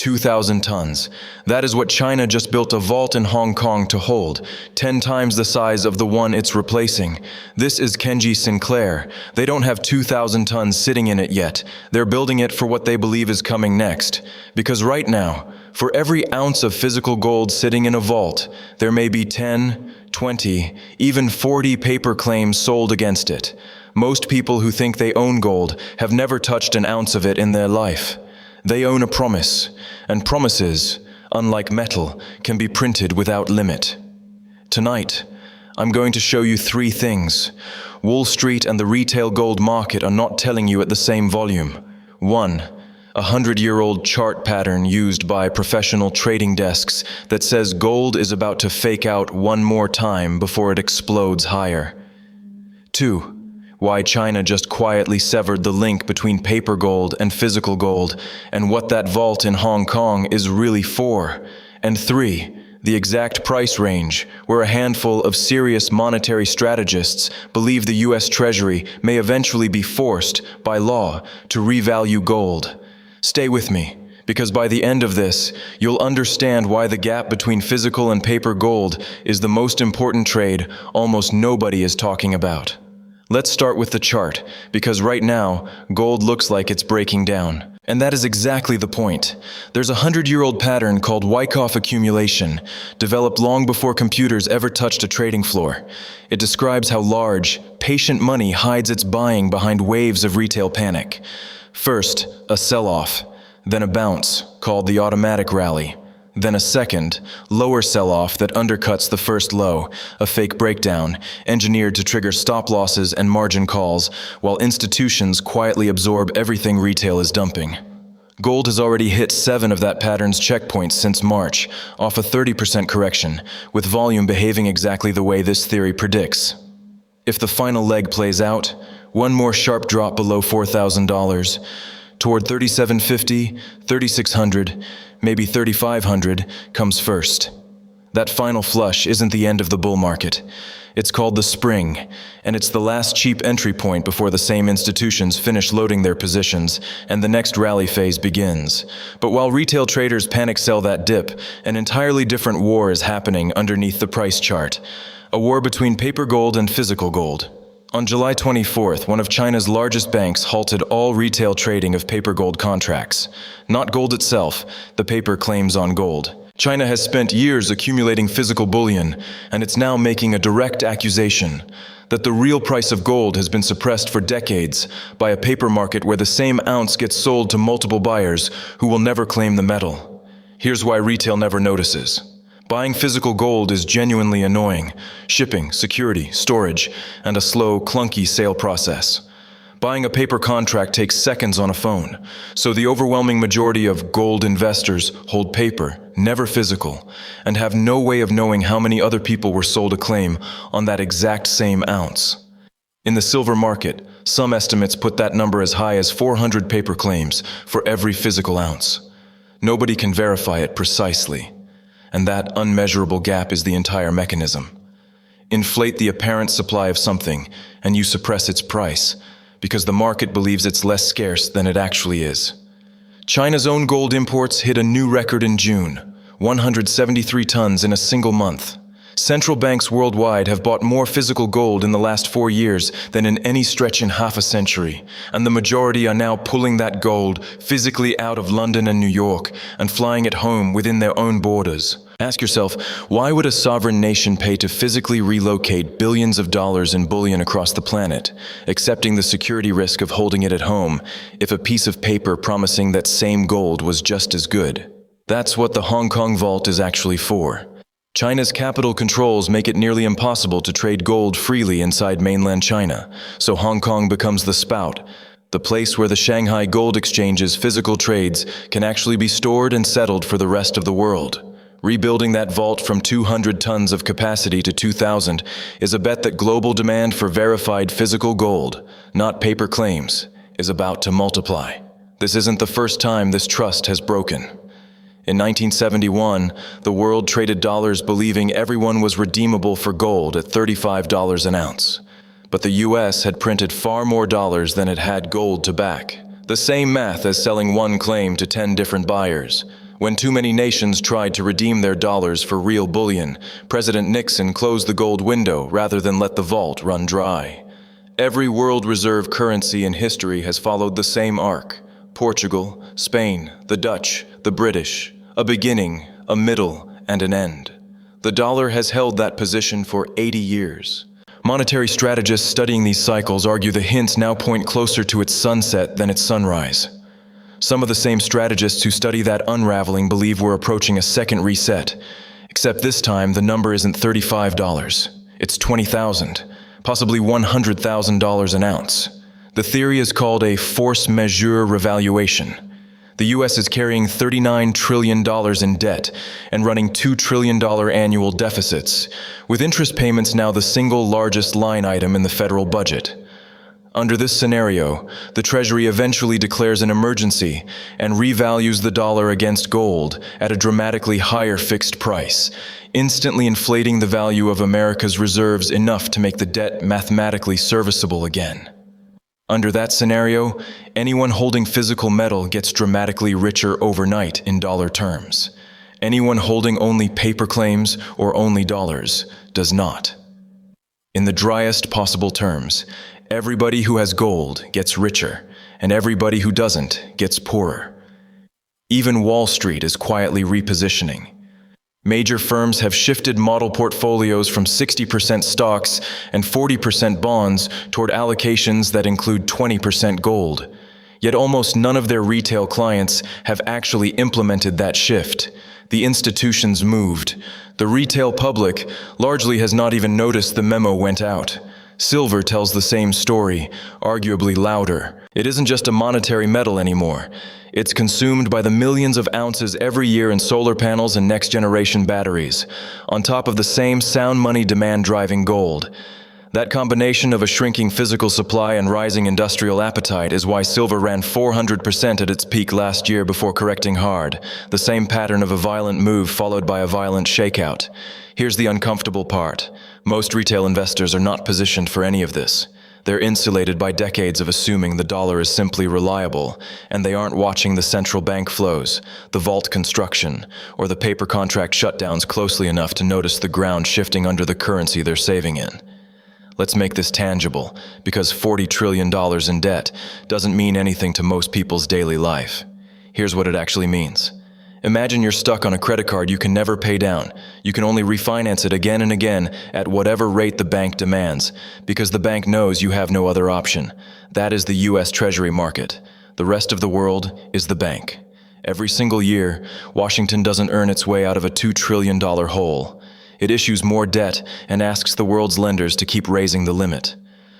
2,000 tons. That is what China just built a vault in Hong Kong to hold, 10 times the size of the one it's replacing. This is Kenji Sinclair. They don't have 2,000 tons sitting in it yet. They're building it for what they believe is coming next. Because right now, for every ounce of physical gold sitting in a vault, there may be 10, 20, even 40 paper claims sold against it. Most people who think they own gold have never touched an ounce of it in their life. They own a promise, and promises, unlike metal, can be printed without limit. Tonight, I'm going to show you 3 things. Wall Street and the retail gold market are not telling you at the same volume. 1. A 100-year-old chart pattern used by professional trading desks that says gold is about to fake out one more time before it explodes higher. 2. Why China just quietly severed the link between paper gold and physical gold, and what that vault in Hong Kong is really for. And 3, the exact price range, where a handful of serious monetary strategists believe the US Treasury may eventually be forced, by law, to revalue gold. Stay with me, because by the end of this, you'll understand why the gap between physical and paper gold is the most important trade almost nobody is talking about. Let's start with the chart, because right now, gold looks like it's breaking down. And that is exactly the point. There's a 100-year-old pattern called Wyckoff accumulation, developed long before computers ever touched a trading floor. It describes how large, patient money hides its buying behind waves of retail panic. First, a sell-off, then a bounce, called the automatic rally. Then a second, lower sell-off that undercuts the first low, a fake breakdown, engineered to trigger stop losses and margin calls, while institutions quietly absorb everything retail is dumping. Gold has already hit 7 of that pattern's checkpoints since March, off a 30% correction, with volume behaving exactly the way this theory predicts. If the final leg plays out, one more sharp drop below $4,000, toward $3,750, $3,600, maybe $3,500 comes first. That final flush isn't the end of the bull market. It's called the spring, and it's the last cheap entry point before the same institutions finish loading their positions and the next rally phase begins. But while retail traders panic sell that dip, an entirely different war is happening underneath the price chart. A war between paper gold and physical gold. On July 24th, one of China's largest banks halted all retail trading of paper gold contracts. Not gold itself, the paper claims on gold. China has spent years accumulating physical bullion, and it's now making a direct accusation that the real price of gold has been suppressed for decades by a paper market where the same ounce gets sold to multiple buyers who will never claim the metal. Here's why retail never notices. Buying physical gold is genuinely annoying. Shipping, security, storage, and a slow, clunky sale process. Buying a paper contract takes seconds on a phone, so the overwhelming majority of gold investors hold paper, never physical, and have no way of knowing how many other people were sold a claim on that exact same ounce. In the silver market, some estimates put that number as high as 400 paper claims for every physical ounce. Nobody can verify it precisely. And that unmeasurable gap is the entire mechanism. Inflate the apparent supply of something, and you suppress its price, because the market believes it's less scarce than it actually is. China's own gold imports hit a new record in June, 173 tons in a single month. Central banks worldwide have bought more physical gold in the last 4 years than in any stretch in half a century, and the majority are now pulling that gold physically out of London and New York and flying it home within their own borders. Ask yourself, why would a sovereign nation pay to physically relocate billions of dollars in bullion across the planet, accepting the security risk of holding it at home, if a piece of paper promising that same gold was just as good? That's what the Hong Kong vault is actually for. China's capital controls make it nearly impossible to trade gold freely inside mainland China, so Hong Kong becomes the spout, the place where the Shanghai Gold Exchange's physical trades can actually be stored and settled for the rest of the world. Rebuilding that vault from 200 tons of capacity to 2,000 is a bet that global demand for verified physical gold, not paper claims, is about to multiply. This isn't the first time this trust has broken. In 1971, the world traded dollars believing everyone was redeemable for gold at $35 an ounce. But the US had printed far more dollars than it had gold to back. The same math as selling one claim to 10 different buyers. When too many nations tried to redeem their dollars for real bullion, President Nixon closed the gold window rather than let the vault run dry. Every world reserve currency in history has followed the same arc. Portugal, Spain, the Dutch, the British. A beginning, a middle, and an end. The dollar has held that position for 80 years. Monetary strategists studying these cycles argue the hints now point closer to its sunset than its sunrise. Some of the same strategists who study that unraveling believe we're approaching a second reset. Except this time, the number isn't $35. It's $20,000, possibly $100,000 an ounce. The theory is called a force majeure revaluation. The U.S. is carrying $39 trillion in debt and running $2 trillion annual deficits, with interest payments now the single largest line item in the federal budget. Under this scenario, the Treasury eventually declares an emergency and revalues the dollar against gold at a dramatically higher fixed price, instantly inflating the value of America's reserves enough to make the debt mathematically serviceable again. Under that scenario, anyone holding physical metal gets dramatically richer overnight in dollar terms. Anyone holding only paper claims or only dollars does not. In the driest possible terms, everybody who has gold gets richer, and everybody who doesn't gets poorer. Even Wall Street is quietly repositioning. Major firms have shifted model portfolios from 60% stocks and 40% bonds toward allocations that include 20% gold. Yet almost none of their retail clients have actually implemented that shift. The institutions moved. The retail public largely has not even noticed the memo went out. Silver tells the same story, arguably louder. It isn't just a monetary metal anymore. It's consumed by the millions of ounces every year in solar panels and next-generation batteries, on top of the same sound money demand-driving gold. That combination of a shrinking physical supply and rising industrial appetite is why silver ran 400% at its peak last year before correcting hard, the same pattern of a violent move followed by a violent shakeout. Here's the uncomfortable part. Most retail investors are not positioned for any of this. They're insulated by decades of assuming the dollar is simply reliable, and they aren't watching the central bank flows, the vault construction, or the paper contract shutdowns closely enough to notice the ground shifting under the currency they're saving in. Let's make this tangible, because $40 trillion in debt doesn't mean anything to most people's daily life. Here's what it actually means. Imagine you're stuck on a credit card you can never pay down. You can only refinance it again and again at whatever rate the bank demands, because the bank knows you have no other option. That is the U.S. Treasury market. The rest of the world is the bank. Every single year, Washington doesn't earn its way out of a $2 trillion hole. It issues more debt and asks the world's lenders to keep raising the limit.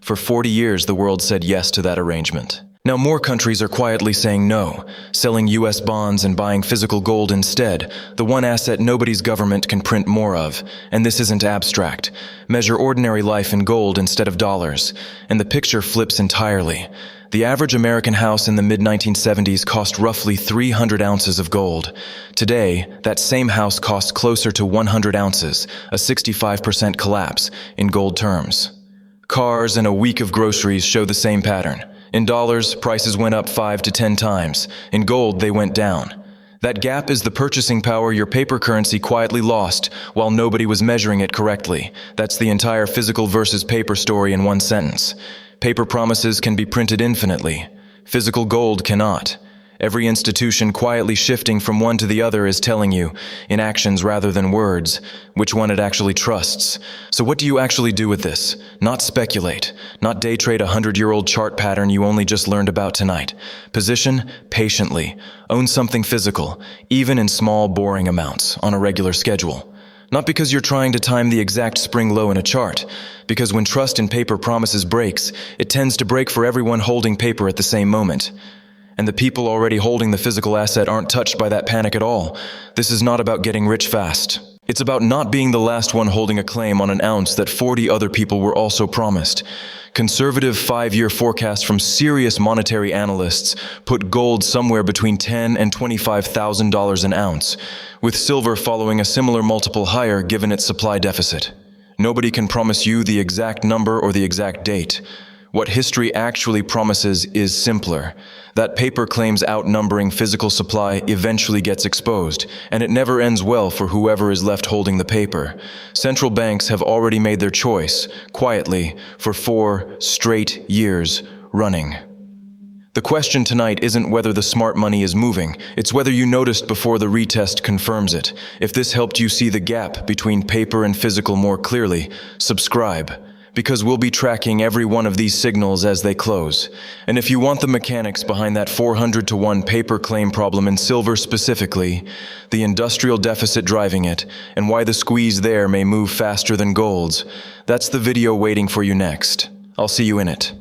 For 40 years, the world said yes to that arrangement. Now more countries are quietly saying no, selling U.S. bonds and buying physical gold instead, the one asset nobody's government can print more of. And this isn't abstract. Measure ordinary life in gold instead of dollars, and the picture flips entirely. The average American house in the mid-1970s cost roughly 300 ounces of gold. Today, that same house costs closer to 100 ounces, a 65% collapse in gold terms. Cars and a week of groceries show the same pattern. In dollars, prices went up 5 to 10 times. In gold, they went down. That gap is the purchasing power your paper currency quietly lost while nobody was measuring it correctly. That's the entire physical versus paper story in one sentence. Paper promises can be printed infinitely. Physical gold cannot. Every institution quietly shifting from one to the other is telling you, in actions rather than words, which one it actually trusts. So what do you actually do with this? Not speculate. Not day trade a 100-year-old chart pattern you only just learned about tonight. Position patiently. Own something physical, even in small, boring amounts, on a regular schedule. Not because you're trying to time the exact spring low in a chart, because when trust in paper promises breaks, it tends to break for everyone holding paper at the same moment. And the people already holding the physical asset aren't touched by that panic at all. This is not about getting rich fast. It's about not being the last one holding a claim on an ounce that 40 other people were also promised. Conservative 5-year forecasts from serious monetary analysts put gold somewhere between $10,000 and $25,000 an ounce, with silver following a similar multiple higher given its supply deficit. Nobody can promise you the exact number or the exact date. What history actually promises is simpler. That paper claims outnumbering physical supply eventually gets exposed, and it never ends well for whoever is left holding the paper. Central banks have already made their choice, quietly, for 4 straight years running. The question tonight isn't whether the smart money is moving, it's whether you noticed before the retest confirms it. If this helped you see the gap between paper and physical more clearly, subscribe, because we'll be tracking every one of these signals as they close. And if you want the mechanics behind that 400-to-1 paper claim problem in silver specifically, the industrial deficit driving it, and why the squeeze there may move faster than gold's, that's the video waiting for you next. I'll see you in it.